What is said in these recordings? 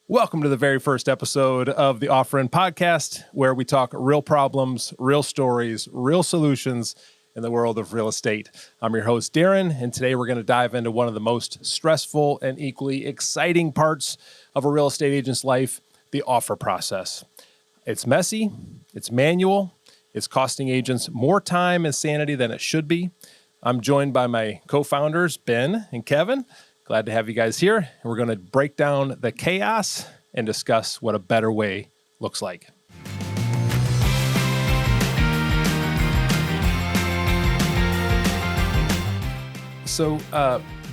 Welcome to the very first episode of the Offerin podcast, where we talk real problems, real stories, real solutions in the world of real estate. I'm your host, Darrin, and today we're going to dive into one of the most stressful and equally exciting parts of a real estate agent's life, the offer process. It's messy, it's manual, it's costing agents more time and sanity than it should be. I'm joined by my co-founders, Ben and Kevin. Glad to have you guys here. And we're going to break down the chaos and discuss what a better way looks like. So,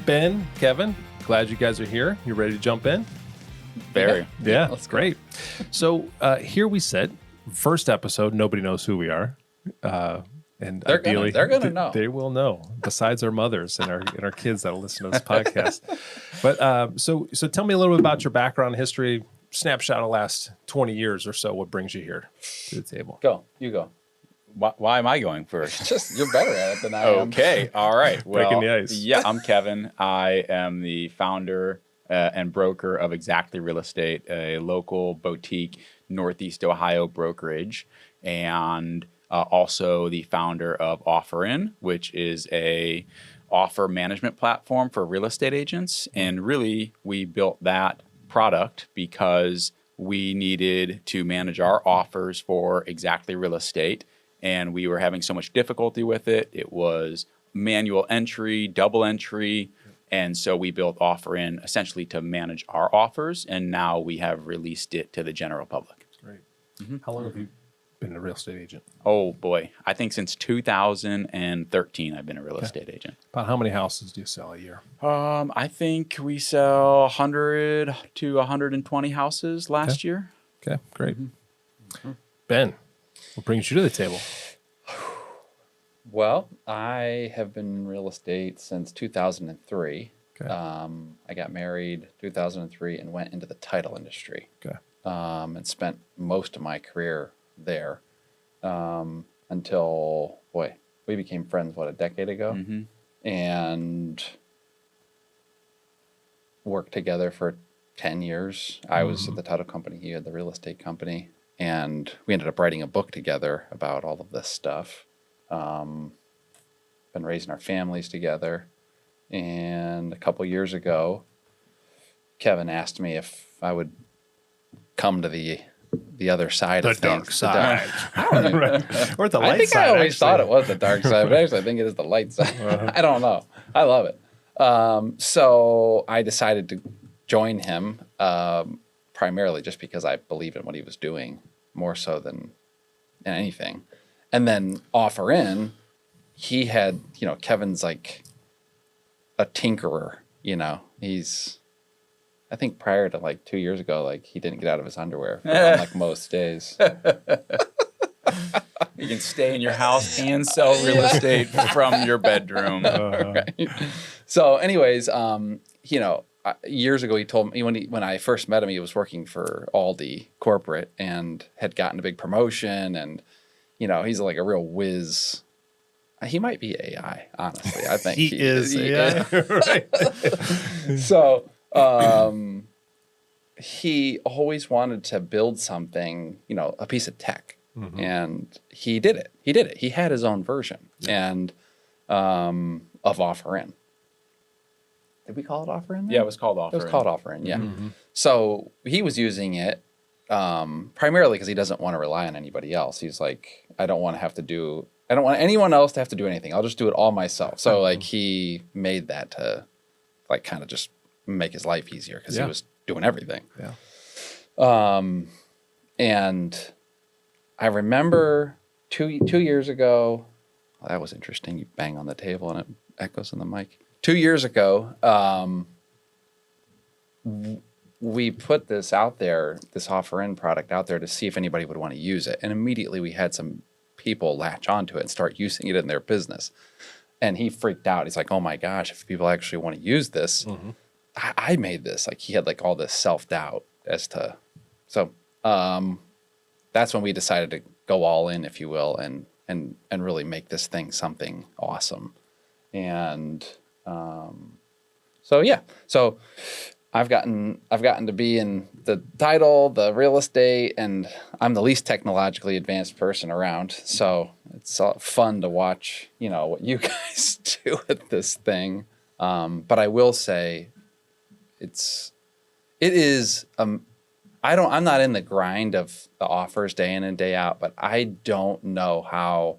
Ben, Kevin, glad you guys are here. You ready to jump in? Very. Yeah, that's great. So here we sit. First episode, nobody knows who we are. And They're ideally, gonna know. They will know, besides our mothers and our kids that'll listen to this podcast. But so tell me a little bit about your background, history, snapshot of the last 20 years or so. What brings you here to the table? You go. Why am I going first? Just you're better at it than I am. Okay, all right. Well, Breaking the ice. Yeah, I'm Kevin. I am the founder and broker of Exactly Real Estate, a local boutique Northeast Ohio brokerage, and also the founder of Offerin, which is a offer management platform for real estate agents. And really, we built that product because we needed to manage our offers for Exactly Real Estate. And we were having so much difficulty with it. It was manual entry, double entry. And so we built Offerin essentially to manage our offers. And now we have released it to the general public. That's great. Mm-hmm. How long have you been a real estate agent? Oh, boy. I think since 2013, I've been a real estate agent. About how many houses do you sell a year? I think we sell 100 to 120 houses last year. Okay, great. Mm-hmm. Ben, what brings you to the table? Well, I have been in real estate since 2003. Okay. I got married 2003 and went into the title industry. Okay. And spent most of my career there until, we became friends, a decade ago? Mm-hmm. And worked together for 10 years. I was at the title company, he had the real estate company, and we ended up writing a book together about all of this stuff. Been raising our families together, and a couple years ago, Kevin asked me if I would come to the other side of dark things. side. Right. Or the light I think side. I always thought it was the dark side, but actually I think it is the light side. I don't know. I love it. So I decided to join him primarily just because I believe in what he was doing more so than anything. And then Offerin, he had, Kevin's like a tinkerer, he's, I think prior to like 2 years ago, he didn't get out of his underwear on most days. You can stay in your house and sell real estate from your bedroom. Right. So anyways, years ago, he told me when I first met him, he was working for Aldi corporate and had gotten a big promotion, and he's like a real whiz. He might be AI, honestly. I think he is AI. Right. So he always wanted to build something, a piece of tech, and he did it. He had his own version and of Offerin. Did we call it Offerin? Yeah, it was called Offerin. It was called Offerin, yeah. Mm-hmm. So he was using it primarily because he doesn't want to rely on anybody else. He's like, I don't want anyone else to have to do anything. I'll just do it all myself. So he made that to kind of just make his life easier because he was doing everything. Yeah. And I remember two years ago, that was interesting. You bang on the table and it echoes in the mic. 2 years ago, we put this out there, this Offerin product out there to see if anybody would want to use it. And immediately we had some people latch onto it and start using it in their business. And he freaked out. He's like, oh my gosh, if people actually want to use this, I made this. He had all this self-doubt as to, so that's when we decided to go all in, if you will, and really make this thing something awesome. And so I've gotten to be in the title, the real estate, and I'm the least technologically advanced person around. So it's fun to watch, what you guys do with this thing. But I will say, it is. I'm not in the grind of the offers day in and day out, but I don't know how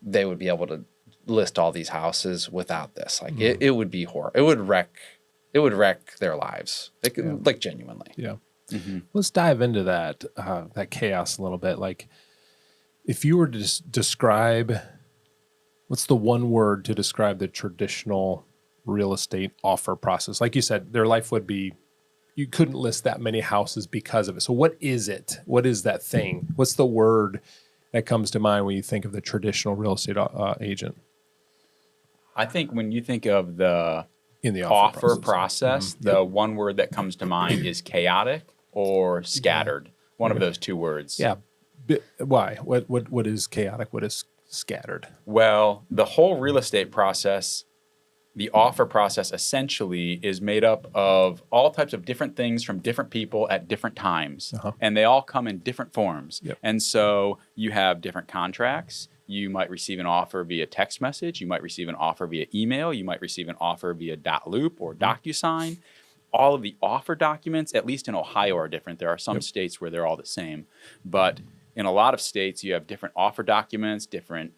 they would be able to list all these houses without this. Like it would be horrible. It would wreck their lives, like genuinely. Yeah. Let's dive into that chaos a little bit. Like, if you were to describe, what's the one word to describe the traditional real estate offer process? Like you said, their life would be, you couldn't list that many houses because of it. So what is it? What is that thing? What's the word that comes to mind when you think of the traditional real estate agent? I think when you think of the offer process, the one word that comes to mind is chaotic or scattered. One of those two words. Yeah. Why? What is chaotic? What is scattered? Well, the whole real estate process, the offer process essentially is made up of all types of different things from different people at different times. And they all come in different forms. Yep. And so you have different contracts. You might receive an offer via text message. You might receive an offer via email. You might receive an offer via .loop or DocuSign. All of the offer documents, at least in Ohio, are different. There are some states where they're all the same. But in a lot of states, you have different offer documents, different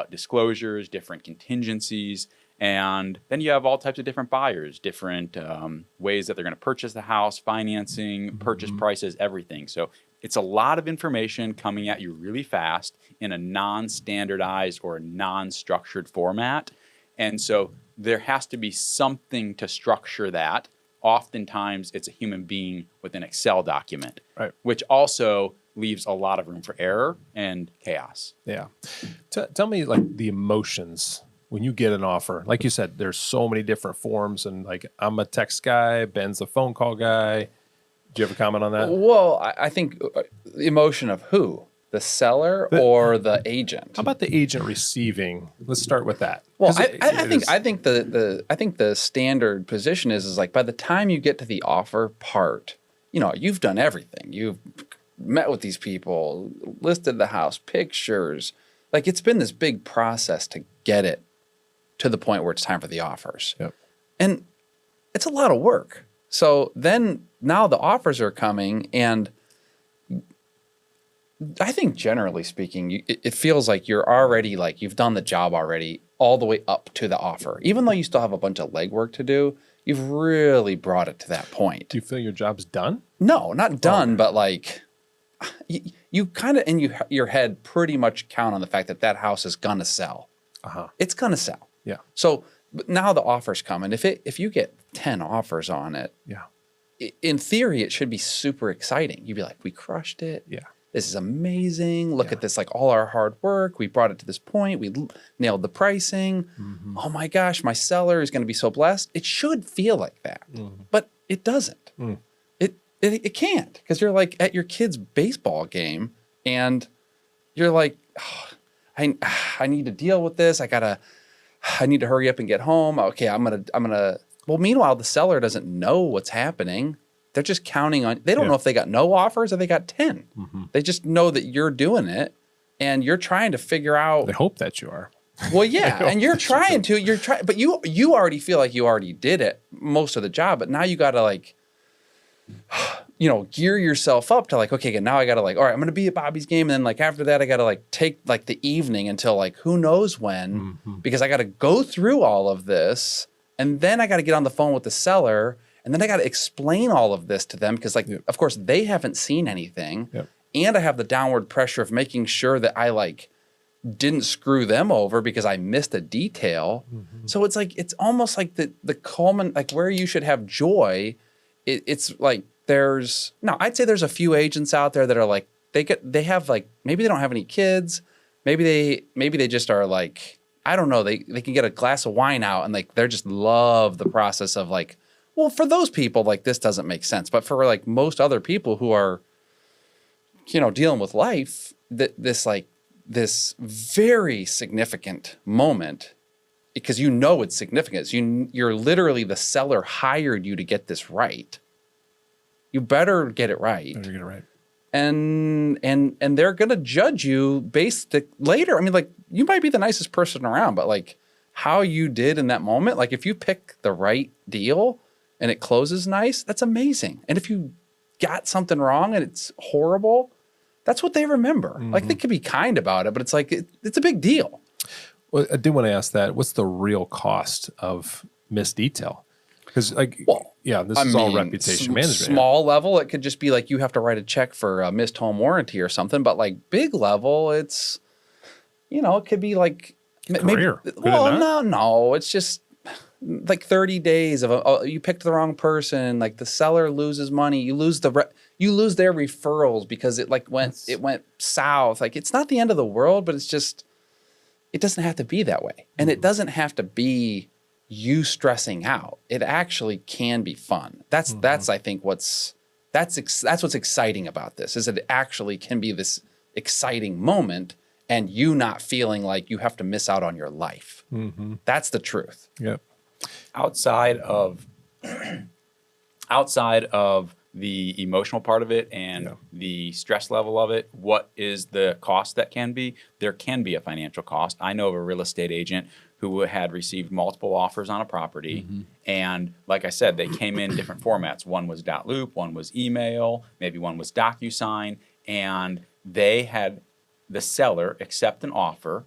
disclosures, different contingencies. And then you have all types of different buyers, different ways that they're going to purchase the house, financing, purchase prices, everything. So it's a lot of information coming at you really fast in a non-standardized or non-structured format. And so there has to be something to structure that. Oftentimes, it's a human being with an Excel document, which also leaves a lot of room for error and chaos. Yeah. Tell me, like, the emotions when you get an offer. Like you said, there's so many different forms, and like, I'm a text guy, Ben's a phone call guy. Do you have a comment on that? Well, I think the emotion of who? The seller or the agent? How about the agent receiving? Let's start with that. Well, I think the standard position is like, by the time you get to the offer part, you've done everything. You've met with these people, listed the house, pictures. Like, it's been this big process to get it to the point where it's time for the offers. Yep. And it's a lot of work. So then now the offers are coming, and I think generally speaking, it feels like you're already, like, you've done the job already all the way up to the offer. Even though you still have a bunch of legwork to do, you've really brought it to that point. Do you feel your job's done? No, not done, but like you kind of in your head pretty much count on the fact that that house is gonna sell. It's gonna sell. Yeah. So but now the offers come, and if you get 10 offers on it, in theory, it should be super exciting. You'd be like, we crushed it. Yeah. This is amazing. Look at this, like, all our hard work. We brought it to this point. We nailed the pricing. Oh my gosh, my seller is going to be so blessed. It should feel like that, but it doesn't. It can't, because you're like at your kid's baseball game, and you're like, oh, I need to deal with this. I need to hurry up and get home. Okay, I'm gonna. Well, meanwhile, the seller doesn't know what's happening. They're just counting on, they don't know if they got no offers or they got 10. They just know that you're doing it, and you're trying to figure out. They hope that you are. Well, yeah, and you're trying to, but you already feel like you already did it, most of the job, but now you got to, like, gear yourself up to, like, okay, now I got to, like, all right, I'm going to be at Bobby's game. And then, like, after that, I got to, like, take, like, the evening until, like, who knows when, because I got to go through all of this. And then I got to get on the phone with the seller, and then I got to explain all of this to them, because, like, of course, they haven't seen anything. And I have the downward pressure of making sure that I, like, didn't screw them over because I missed a detail. So it's like, it's almost like the common, like, where you should have joy. It's like, I'd say there's a few agents out there that are like, they have, like, maybe they don't have any kids. Maybe they just are, like, I don't know, they can get a glass of wine out, and, like, they just love the process of, like, well, for those people, like, this doesn't make sense. But for, like, most other people who are, dealing with life, this very significant moment because you know it's significant. You're literally, the seller hired you to get this right. You better get it right. Better get it right. And they're gonna judge you based later. I mean, like, you might be the nicest person around, but like how you did in that moment, like if you pick the right deal and it closes nice, that's amazing. And if you got something wrong and it's horrible, that's what they remember. Like, they could be kind about it, but it's like it's a big deal. Well, I do want to ask that. What's the real cost of missed detail? Because, like, this is all reputation management. Small level, it could just be like you have to write a check for a missed home warranty or something. But like big level, it's, it could be like career. No, it's just like 30 days of you picked the wrong person. Like the seller loses money, you lose their referrals because it went south. Like, it's not the end of the world, but it's just, it doesn't have to be that way, and it doesn't have to be you stressing out. It actually can be fun. That's I think what's exciting about this, is that it actually can be this exciting moment and you not feeling like you have to miss out on your life. That's the truth. Yep. Outside of the emotional part of it and the stress level of it, what is the cost that can be? There can be a financial cost. I know of a real estate agent who had received multiple offers on a property. And like I said, they came in different formats. One was .loop, one was email, maybe one was DocuSign. And they had the seller accept an offer,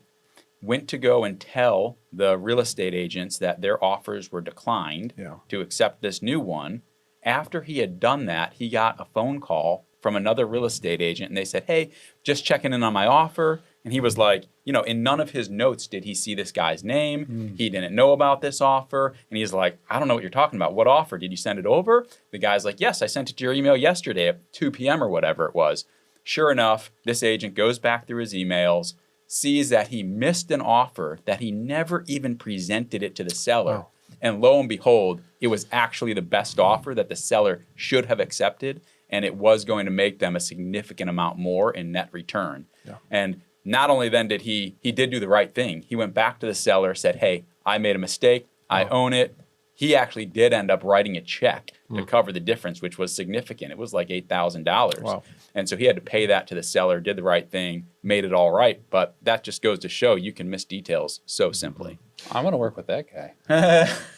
went to go and tell the real estate agents that their offers were declined to accept this new one. After he had done that, he got a phone call from another real estate agent, and they said, "Hey, just checking in on my offer." And he was like, in none of his notes did he see this guy's name. He didn't know about this offer. And he's like, "I don't know what you're talking about. What offer? Did you send it over?" The guy's like, "Yes, I sent it to your email yesterday at 2 p.m. or whatever it was." Sure enough, this agent goes back through his emails, sees that he missed an offer, that he never even presented it to the seller. Wow. And lo and behold, it was actually the best offer that the seller should have accepted, and it was going to make them a significant amount more in net return. And not only then did he did do the right thing. He went back to the seller, said, "Hey, I made a mistake. I own it." He actually did end up writing a check to cover the difference, which was significant. It was like $8,000. Wow. And so he had to pay that to the seller, did the right thing, made it all right. But that just goes to show you can miss details so simply. I'm going to work with that guy.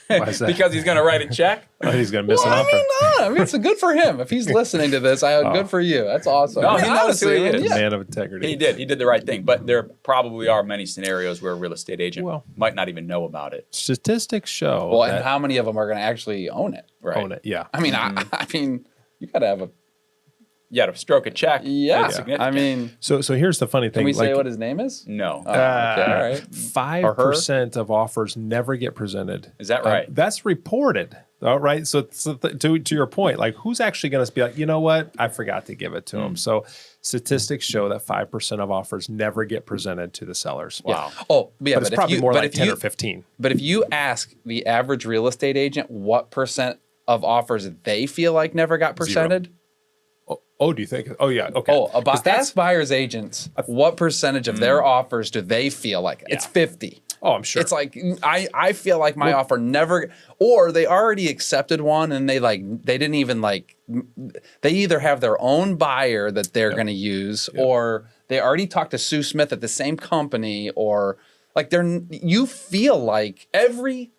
Why is that? Because he's going to write a check? Oh, he's going to miss an offer. I mean, it's good for him. If he's listening to this, good for you. That's awesome. No, he knows who he is. Man of integrity. He did the right thing. But there probably are many scenarios where a real estate agent might not even know about it. Statistics show. Well, and how many of them are going to actually own it? Right? Own it, yeah. I mean, I mean, you got to have a... Yeah, to stroke a check. Yeah, I mean... So here's the funny thing. Can we say what his name is? No. Oh, okay, all right. 5% of offers never get presented. Is that right? That's reported. All right. So to your point, like, who's actually going to be like, you know what? I forgot to give it to him. So statistics show that 5% of offers never get presented to the sellers. Wow. Yeah. Oh, yeah. But it's probably more like 10 or 15. But if you ask the average real estate agent what percent of offers they feel like never got presented... 0. Oh, do you think? Oh, yeah. Okay. Ask buyers agents what percentage of their offers do they feel like? It's 50. Oh, I'm sure. It's like, I feel like my offer never, or they already accepted one and they didn't even they either have their own buyer that they're going to use, or they already talked to Sue Smith at the same company, or like you feel like every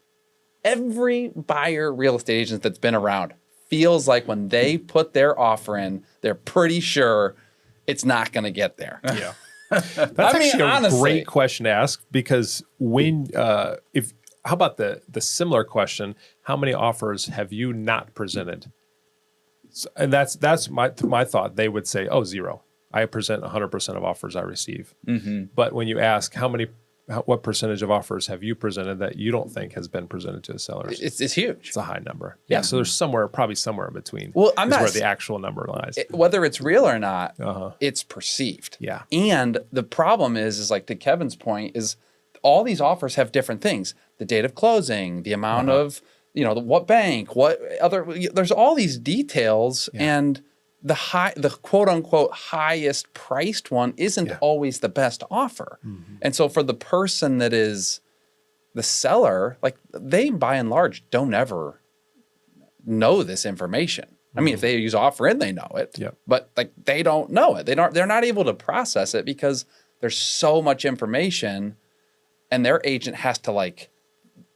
buyer real estate agent that's been around feels like when they put their offer in, they're pretty sure it's not going to get there. Yeah. That's actually a great question to ask, because when, how about the similar question, how many offers have you not presented? And that's my thought. They would say, 0. I present 100% of offers I receive. But when you ask what percentage of offers have you presented that you don't think has been presented to the sellers? It's huge. It's a high number. Yeah. So there's probably somewhere in between. Well, I'm not where the actual number lies. Whether it's real or not, it's perceived. Yeah. And the problem is like to Kevin's point, is all these offers have different things: the date of closing, the amount of, what bank, what other. There's all these details, and the quote unquote highest priced one isn't always the best offer. And so for the person that is the seller, like they by and large don't ever know this information. I mean, if they use Offerin, they know it, but like they don't know it. They're not able to process it because there's so much information, and their agent has to like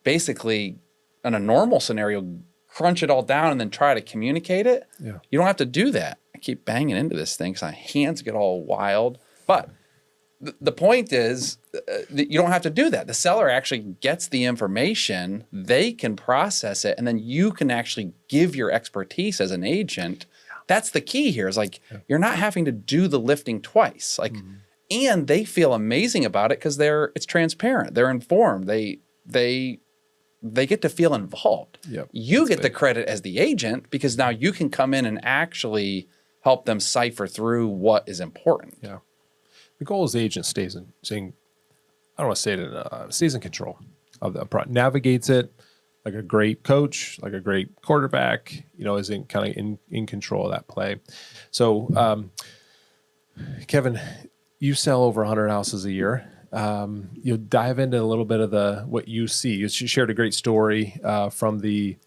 basically in a normal scenario crunch it all down and then try to communicate it. You don't have to do that. I keep banging into this thing because my hands get all wild. But the point is, you don't have to do that. The seller actually gets the information, they can process it, and then you can actually give your expertise as an agent. That's the key here, is like you're not having to do the lifting twice. Like, and they feel amazing about it because it's transparent. They're informed. They get to feel involved. You get the credit as the agent because now you can come in and actually help them cipher through what is important. The goal is the agent stays in, I don't want to say it, stays in control of the product, navigates it like a great coach, like a great quarterback, is in control of that play. So, Kevin, you sell over 100 houses a year. You'll dive into a little bit of what you see. You shared a great story from the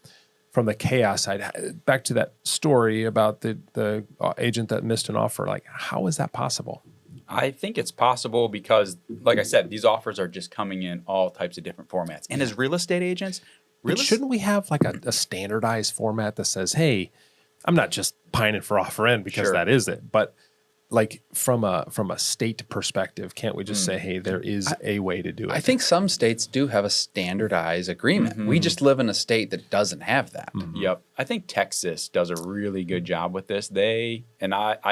chaos side. Back to that story about the agent that missed an offer. Like, how is that possible? I think it's possible because, like I said, these offers are just coming in all types of different formats. And as real estate agents, shouldn't we have like a standardized format that says, hey, I'm not just pining for Offerin because that is it, but like from a state perspective, can't we just say, hey, there is a way to do it? I think some states do have a standardized agreement. We just live in a state that doesn't have that. Yep. I think Texas does a really good job with this. I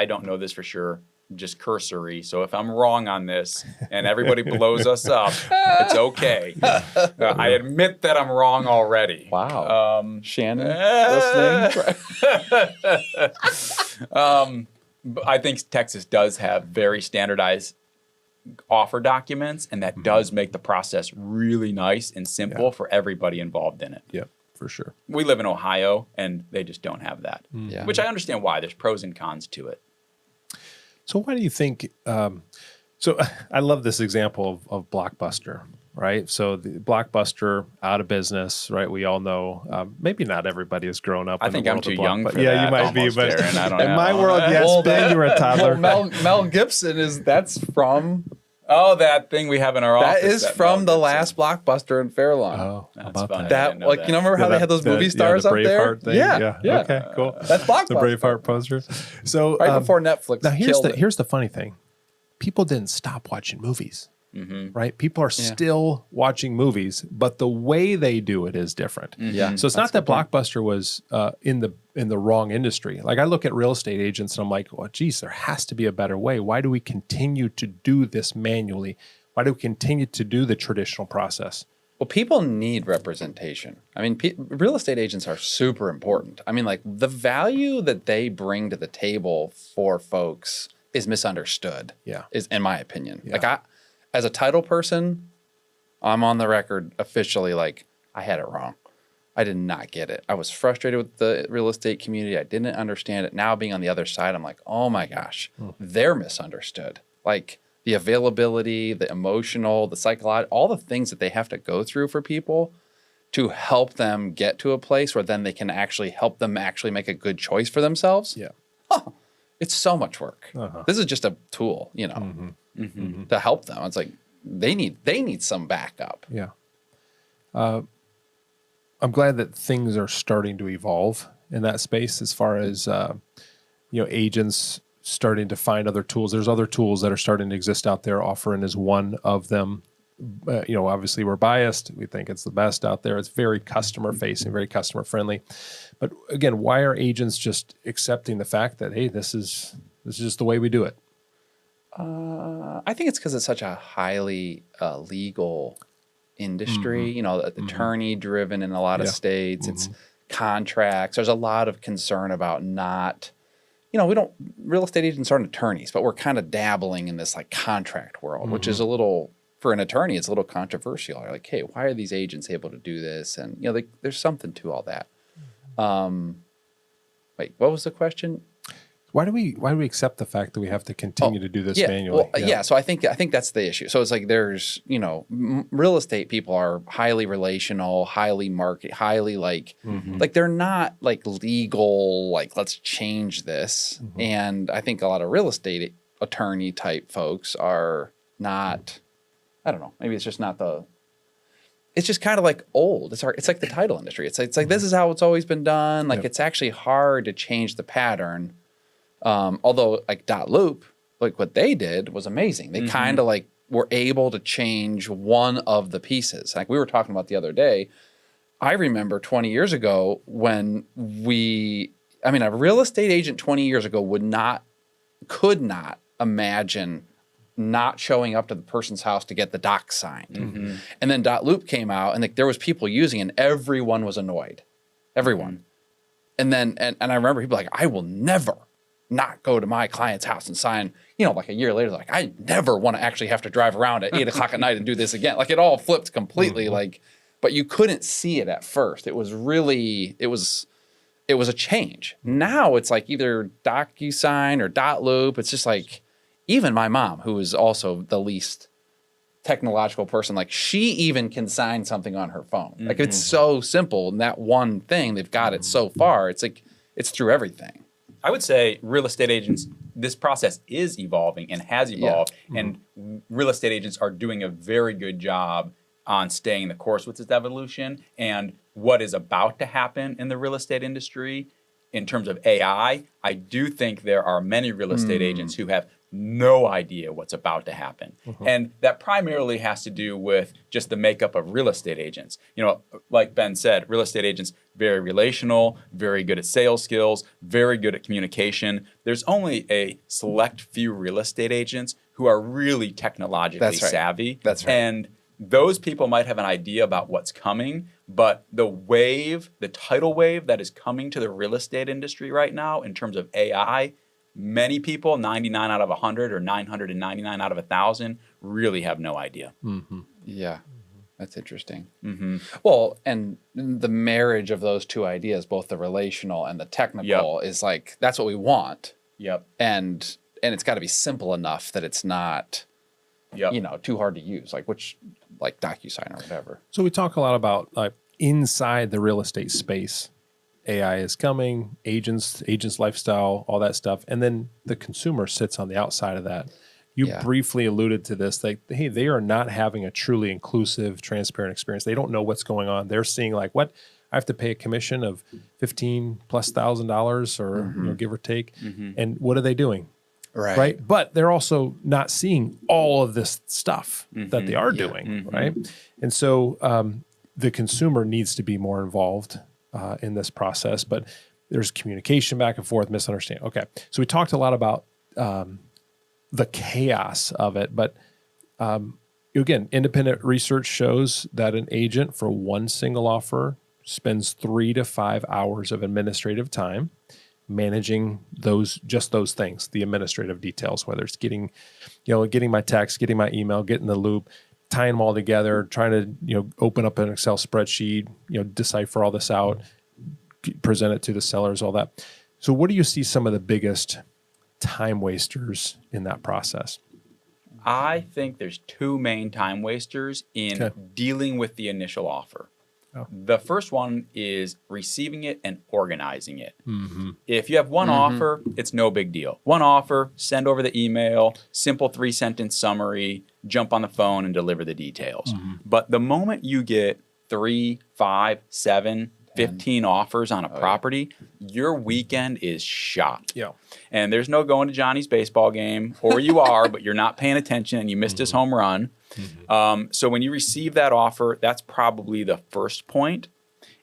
don't know this for sure, just cursory. So if I'm wrong on this and everybody blows us up, it's okay. I admit that I'm wrong already. Wow. Shannon listening? But I think Texas does have very standardized offer documents, and that does make the process really nice and simple for everybody involved in it. Yep, for sure. We live in Ohio, and they just don't have that, which I understand why. There's pros and cons to it. So why do you think, so I love this example of Blockbuster, right? So the Blockbuster out of business, right? We all know, maybe not everybody has grown up. I think I'm too young for that. Yeah, you might be, but Darrin, I don't in know. my world, yes, Ben, you were a toddler. Mel Gibson that's from... Oh, that thing we have in our office. That is from the last Blockbuster in Fairlawn. Oh, That's about funny. that. You remember how they had those movie stars the up there? Braveheart thing? Yeah. Okay, cool. That's Blockbuster. The Braveheart posters. So Right before Netflix now killed it. here's the funny thing. People didn't stop watching movies, right? People are still watching movies, but the way they do it is different. So it's not that Blockbuster was in the wrong industry. Like I look at real estate agents and I'm like, well, geez, there has to be a better way. Why do we continue to do this manually? Why do we continue to do the traditional process? Well, people need representation. I mean, real estate agents are super important. I mean, like the value that they bring to the table for folks is misunderstood. Is in my opinion. Like as a title person, I'm on the record officially like I had it wrong. I did not get it. I was frustrated with the real estate community. I didn't understand it. Now being on the other side, I'm like, oh my gosh, they're misunderstood. Like the availability, the emotional, the psychological, all the things that they have to go through for people to help them get to a place where then they can actually help them actually make a good choice for themselves. It's so much work. This is just a tool, to help them. It's like they need some backup. I'm glad that things are starting to evolve in that space as far as agents starting to find other tools. There's other tools that are starting to exist out there. Offerin is one of them. Obviously we're biased. We think it's the best out there. It's very customer facing, very customer friendly. But again, why are agents just accepting the fact that, hey, this is just the way we do it? I think it's because it's such a highly legal industry, attorney driven in a lot of states. It's contracts. There's a lot of concern about not, real estate agents aren't attorneys, but we're kind of dabbling in this like contract world, which is a little, for an attorney, it's a little controversial. You're like, hey, why are these agents able to do this? And, there's something to all that. Wait, what was the question? Why do we accept the fact that we have to continue to do this manually? Well, so I think that's the issue. So it's like there's, real estate people are highly relational, highly like they're not like legal, like let's change this. And I think a lot of real estate attorney type folks are not, I don't know, maybe it's just not it's just kind of like old. It's hard. It's like the title industry. It's like this is how it's always been done. Like it's actually hard to change the pattern. Although like .loop, like what they did was amazing. They kind of like were able to change one of the pieces. Like we were talking about the other day. I remember 20 years ago when a real estate agent 20 years ago could not imagine not showing up to the person's house to get the doc signed. And then .loop came out and like there was people using it and everyone was annoyed. Everyone. And then, and I remember people like, I will never not go to my client's house and sign, like a year later, like I never want to actually have to drive around at 8 o'clock at night and do this again. Like it all flipped completely. Like, but you couldn't see it at first. It was a change. Now it's like either DocuSign or .loop. It's just like, even my mom, who is also the least technological person, like she even can sign something on her phone. Like it's so simple. And that one thing, they've got it so far. It's like, it's through everything. I would say real estate agents, this process is evolving and has evolved. And real estate agents are doing a very good job on staying the course with this evolution and what is about to happen in the real estate industry in terms of AI. I do think there are many real estate agents who have no idea what's about to happen. And that primarily has to do with just the makeup of real estate agents. Like Ben said, real estate agents, very relational, very good at sales skills, very good at communication. There's only a select few real estate agents who are really technologically savvy. That's right. And those people might have an idea about what's coming, but the tidal wave that is coming to the real estate industry right now in terms of AI, many people, 99 out of 100 or 999 out of 1,000, really have no idea. Yeah, that's interesting. Well, and the marriage of those two ideas, both the relational and the technical, is like, that's what we want. And it's got to be simple enough that it's not, too hard to use, like DocuSign or whatever. So we talk a lot about inside the real estate space. AI is coming, agents lifestyle, all that stuff. And then the consumer sits on the outside of that. You briefly alluded to this, like, hey, they are not having a truly inclusive, transparent experience. They don't know what's going on. They're seeing like, what? I have to pay a commission of $15,000+ or give or take. And what are they doing? Right. But they're also not seeing all of this stuff that they are doing. Right. And so the consumer needs to be more involved in this process, but there's communication back and forth, misunderstanding. Okay. So we talked a lot about the chaos of it, but again, independent research shows that an agent for one single offer spends 3 to 5 hours of administrative time managing those things, the administrative details, whether it's getting my text, getting my email, getting the loop, tying them all together, trying to, open up an Excel spreadsheet, decipher all this out, present it to the sellers, all that. So what do you see some of the biggest time wasters in that process? I think there's 2 main time wasters in dealing with the initial offer. The first one is receiving it and organizing it. If you have one offer, it's no big deal. One offer, send over the email, simple 3-sentence summary, jump on the phone and deliver the details. But the moment you get 3, 5, 7, 15 offers on a property, your weekend is shot. And there's no going to Johnny's baseball game, or you are, but you're not paying attention and you missed his home run. So when you receive that offer, that's probably the first point.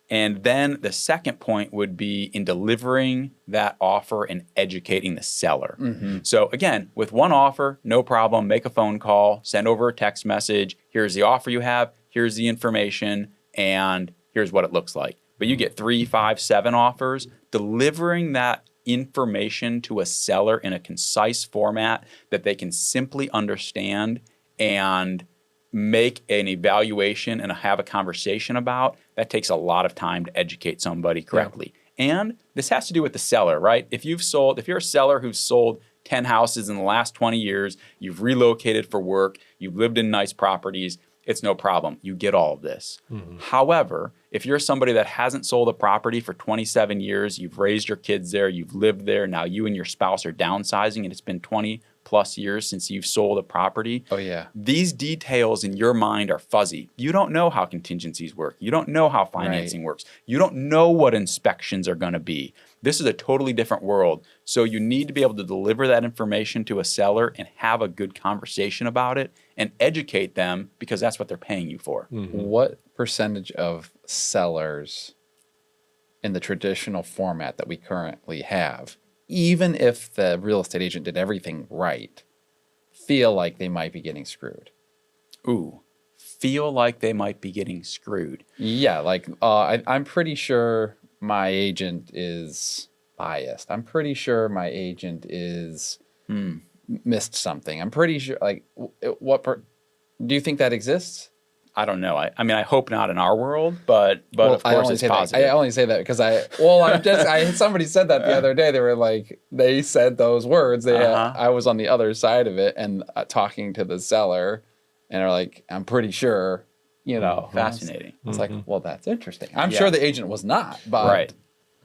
And then the second point would be in delivering that offer and educating the seller. So again, with one offer, no problem, make a phone call, send over a text message, here's the offer you have, here's the information, and here's what it looks like. But you get 3, 5, 7 offers, delivering that information to a seller in a concise format that they can simply understand and make an evaluation and have a conversation about, that takes a lot of time to educate somebody correctly. And this has to do with the seller, right? If you're a seller who's sold 10 houses in the last 20 years, you've relocated for work, you've lived in nice properties, it's no problem. You get all of this. However, if you're somebody that hasn't sold a property for 27 years, you've raised your kids there, you've lived there, now you and your spouse are downsizing and it's been 20 plus years since you've sold a property. Oh, yeah. These details in your mind are fuzzy. You don't know how contingencies work. You don't know how financing works. You don't know what inspections are going to be. This is a totally different world. So you need to be able to deliver that information to a seller and have a good conversation about it and educate them because that's what they're paying you for. What percentage of sellers in the traditional format that we currently have, even if the real estate agent did everything right, feel like they might be getting screwed? Ooh, feel like they might be getting screwed. Yeah, like I'm pretty sure my agent is biased. I'm pretty sure my agent is missed something. I'm pretty sure, like, do you think that exists? I don't know. I mean, I hope not in our world, but of course it's positive. I only say that because somebody said that the other day. They were like, they said those words. I was on the other side of it and talking to the seller, and they're like, I'm pretty sure, Fascinating. It's like, well, that's interesting. I'm sure the agent was not, but right.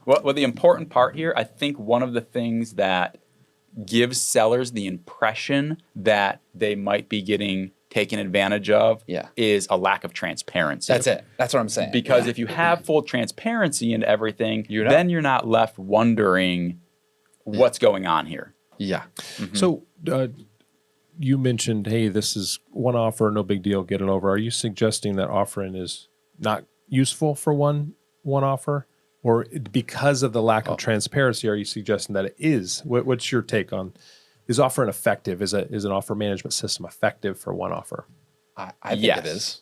Well, the important part here, I think one of the things that gives sellers the impression that they might be getting taken advantage of is a lack of transparency. That's it. That's what I'm saying. Because if you have full transparency into everything, then you're not left wondering what's going on here. Yeah. So you mentioned, hey, this is one offer, no big deal, get it over. Are you suggesting that Offerin is not useful for one offer? Or because of the lack of transparency, are you suggesting that it is? What's your take on, is Offerin effective? Is an offer management system effective for one offer? I think it is.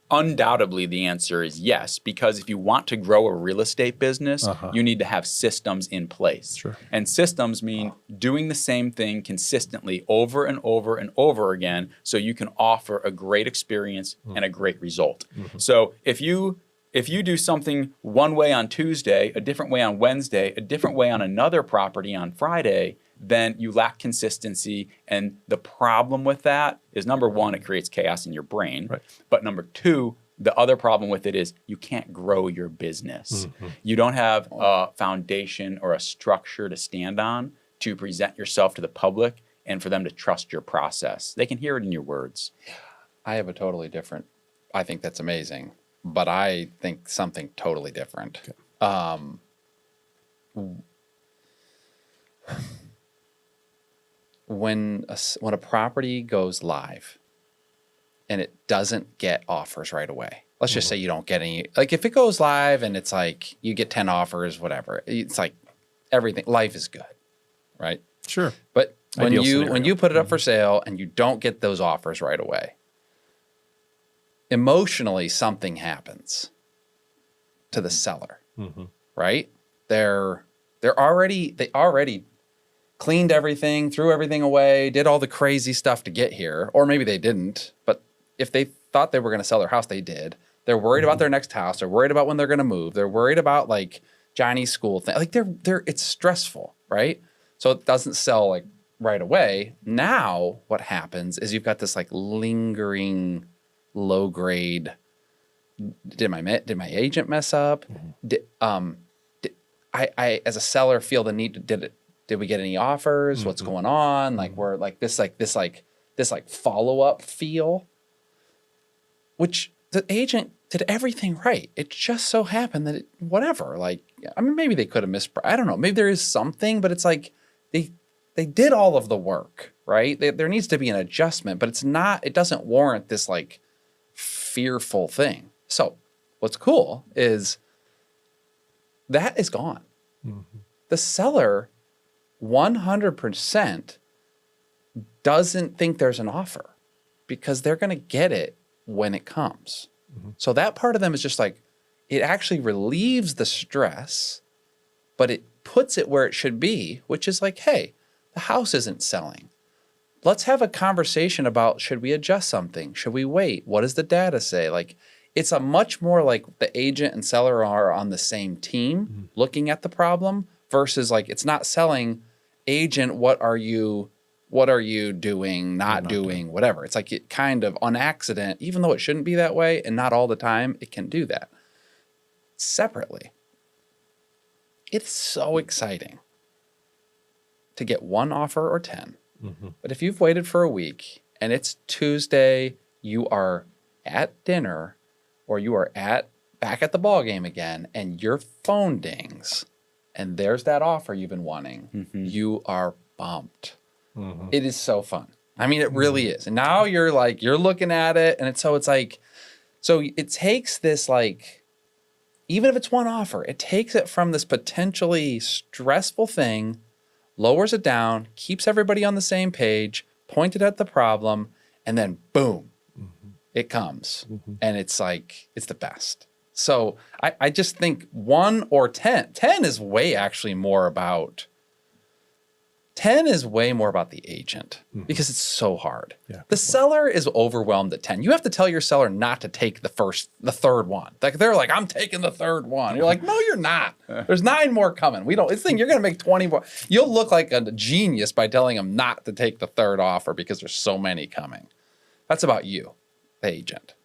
Undoubtedly, the answer is yes, because if you want to grow a real estate business, you need to have systems in place. Sure. And systems mean doing the same thing consistently over and over and over again so you can offer a great experience and a great result. So if you do something one way on Tuesday, a different way on Wednesday, a different way on another property on Friday, then you lack consistency. And the problem with that is, number one, it creates chaos in your brain. Right. But number two, the other problem with it is you can't grow your business. You don't have a foundation or a structure to stand on to present yourself to the public and for them to trust your process. They can hear it in your words. I have a totally different, I think that's amazing, but I think something totally different. Okay. When a property goes live and it doesn't get offers right away, let's just say you don't get any, like if it goes live and it's like you get 10 offers, whatever, it's like everything, life is good, right? Sure. But when you put it up for sale and you don't get those offers right away, emotionally something happens to the seller, right? They already cleaned everything, threw everything away, did all the crazy stuff to get here, or maybe they didn't. But if they thought they were going to sell their house, they did. They're worried about their next house. They're worried about when they're going to move. They're worried about like Johnny's school thing. Like it's stressful, right? So it doesn't sell like right away. Now what happens is you've got this like lingering low grade. Did my agent mess up? Did I as a seller feel the need to did we get any offers? What's going on? Like we're like this follow-up feel, which the agent did everything right. It just so happened that whatever, like, I mean, maybe they could have I don't know. Maybe there is something, but it's like they did all of the work, right? There needs to be an adjustment, but it doesn't warrant this like fearful thing. So what's cool is that is gone. The seller 100% doesn't think there's an offer because they're going to get it when it comes. So that part of them is just like, it actually relieves the stress, but it puts it where it should be, which is like, hey, the house isn't selling. Let's have a conversation about, should we adjust something? Should we wait? What does the data say? Like, it's a much more like the agent and seller are on the same team looking at the problem versus like it's not selling agent, what are you doing, not doing, whatever. It's like it kind of on accident, even though it shouldn't be that way and not all the time, it can do that. Separately, it's so exciting to get one offer or 10. But if you've waited for a week and it's Tuesday, you are at dinner or you are back at the ball game again and your phone dings and there's that offer you've been wanting, you are bumped. It is so fun. I mean, it really is. And now you're looking at it and so it takes this like, even if it's one offer, it takes it from this potentially stressful thing, lowers it down, keeps everybody on the same page, pointed at the problem, and then boom, it comes. And it's like, it's the best. So I just think 1 or 10 is way more about the agent because it's so hard. Yeah, the seller is overwhelmed at 10. You have to tell your seller not to take the third one. Like they're like, I'm taking the third one. You're like, no, you're not. There's 9 more coming. You're going to make 20 more. You'll look like a genius by telling them not to take the third offer because there's so many coming. That's about you, the agent.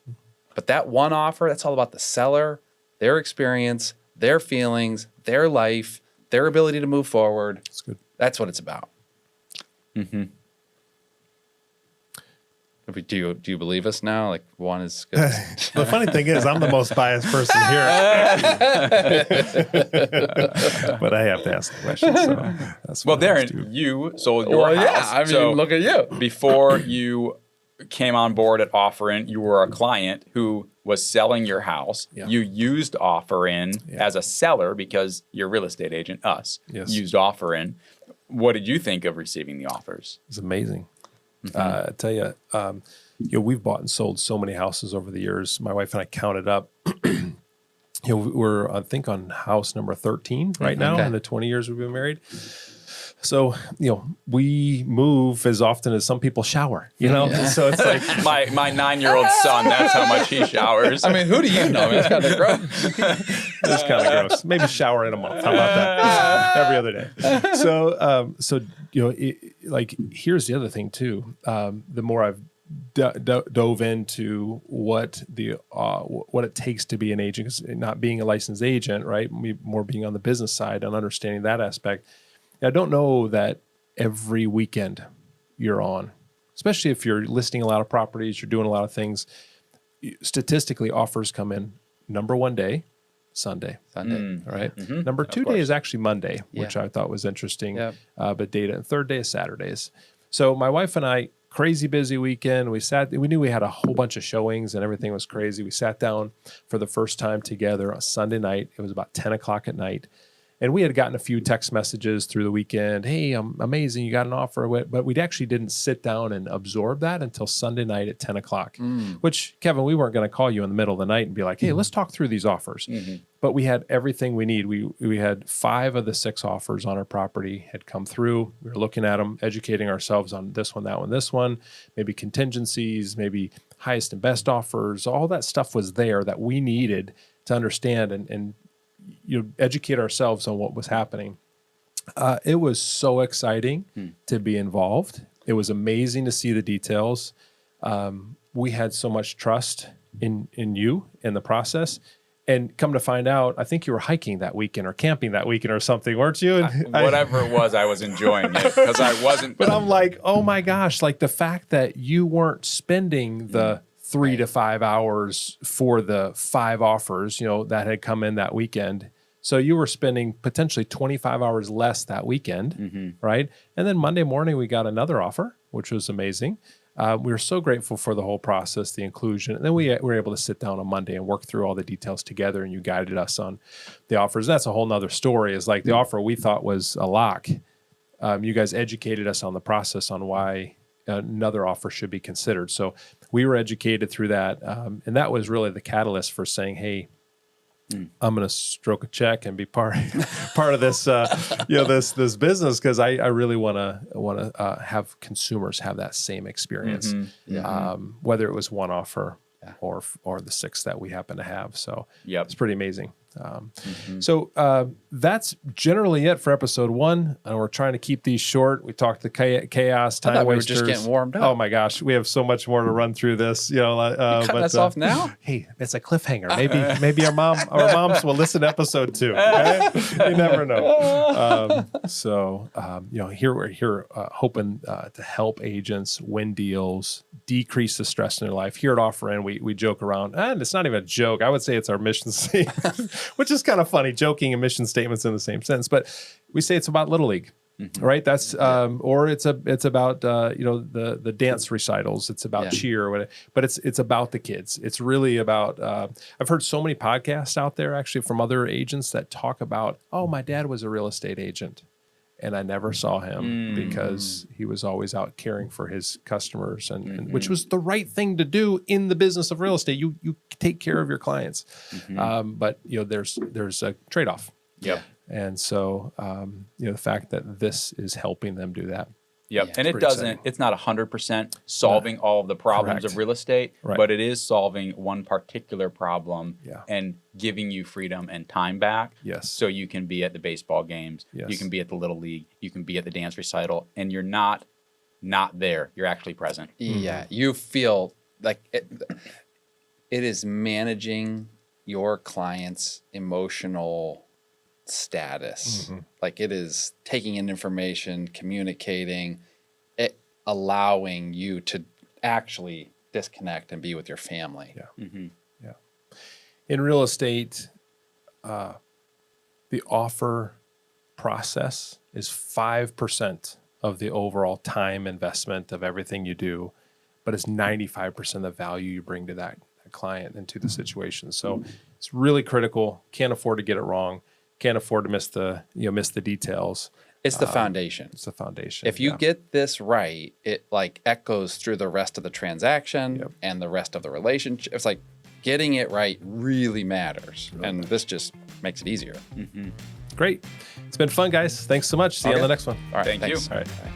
But that one offer, that's all about the seller, their experience, their feelings, their life, their ability to move forward. That's good. That's what it's about. Do you believe us now? Like one is good. The funny thing is, I'm the most biased person here, but I have to ask the question. So that's well, Darrin, you sold your house. Yeah, I mean, so look at you. Before you came on board at Offerin, you were a client who was selling your house. Yeah. You used Offerin as a seller because your real estate agent, used Offerin. What did you think of receiving the offers? It's amazing. I tell you, we've bought and sold so many houses over the years. My wife and I counted up. We're I think on house number 13 right now in the 20 years we've been married. So, we move as often as some people shower, So it's like my 9-year-old son, that's how much he showers. I mean, who do you know? It's kind of gross. It's kind of gross. Maybe shower in a month. How about that? Every other day. So, here's the other thing too. The more I've dove into what it takes to be an agent, 'cause not being a licensed agent, right? More being on the business side and understanding that aspect. I don't know that every weekend you're on, especially if you're listing a lot of properties, you're doing a lot of things. Statistically, offers come in number 1 day, Sunday. Right? Number 2 day is actually Monday, which I thought was interesting. Yep. But and third day is Saturdays. So my wife and I, crazy busy weekend. We knew we had a whole bunch of showings and everything was crazy. We sat down for the first time together on Sunday night. It was about 10 o'clock at night. And we had gotten a few text messages through the weekend. Hey, amazing. You got an offer. But we actually didn't sit down and absorb that until Sunday night at 10 o'clock, which, Kevin, we weren't going to call you in the middle of the night and be like, hey, let's talk through these offers. But we had everything we need. We had 5 of the 6 offers on our property had come through. We were looking at them, educating ourselves on this one, that one, this one, maybe contingencies, maybe highest and best offers. All that stuff was there that we needed to understand and educate ourselves on what was happening. It was so exciting to be involved. It was amazing to see the details. We had so much trust in you in the process. And come to find out, I think you were hiking that weekend or camping that weekend or something, weren't you? Whatever it was, I was enjoying it because I wasn't. But I'm like, oh my gosh, like the fact that you weren't spending the 3 to 5 hours for the 5 offers, that had come in that weekend. So you were spending potentially 25 hours less that weekend, right? And then Monday morning, we got another offer, which was amazing. We were so grateful for the whole process, the inclusion. And then we were able to sit down on Monday and work through all the details together, and you guided us on the offers. That's a whole nother story. Is like the offer we thought was a lock. You guys educated us on the process on why another offer should be considered. So we were educated through that. And that was really the catalyst for saying, hey, I'm going to stroke a check and be part of this, this business, because I really want to have consumers have that same experience, whether it was one offer or the 6 that we happen to have. So Yep. it's pretty amazing. So that's generally it for episode 1. We're trying to keep these short. We talked the chaos, time I thought we were wasters. just getting warmed up. Oh my gosh, we have so much more to run through this. Cutting us off now? Hey, it's a cliffhanger. Maybe our moms will listen to episode 2. Okay? You never know. Here we're here hoping to help agents win deals, decrease the stress in their life. Here at Offerin, we joke around, and it's not even a joke. I would say it's our mission statement, which is kind of funny, joking and mission statements in the same sentence. But we say it's about Little League. Right. That's or it's about the dance recitals. It's about cheer or whatever, but it's about the kids. It's really about I've heard so many podcasts out there actually from other agents that talk about, oh, my dad was a real estate agent and I never saw him because he was always out caring for his customers and which was the right thing to do in the business of real estate. You take care of your clients. But there's a trade-off. Yep. And so, the fact that this is helping them do that. Yep. Yeah, And it doesn't, it's not 100% solving all of the problems Correct. of real estate, Right. but it is solving one particular problem Yeah. and giving you freedom and time back. Yes. So you can be at the baseball games, Yes. you can be at the Little League, you can be at the dance recital, and you're not there. You're actually present. Yeah, you feel like it is managing your client's emotional status. Like it is taking in information, communicating, it allowing you to actually disconnect and be with your family. Yeah. In real estate, the offer process is 5% of the overall time investment of everything you do, but it's 95% of the value you bring to that client and to the situation. So it's really critical. Can't afford to get it wrong. Can't afford to miss the details. It's the foundation. It's the foundation. If you get this right, it like echoes through the rest of the transaction and the rest of the relationship. It's like getting it right really matters. And this just makes it easier. Great. It's been fun, guys. Thanks so much. See you on the next one. All right. Thank you. Thanks. All right.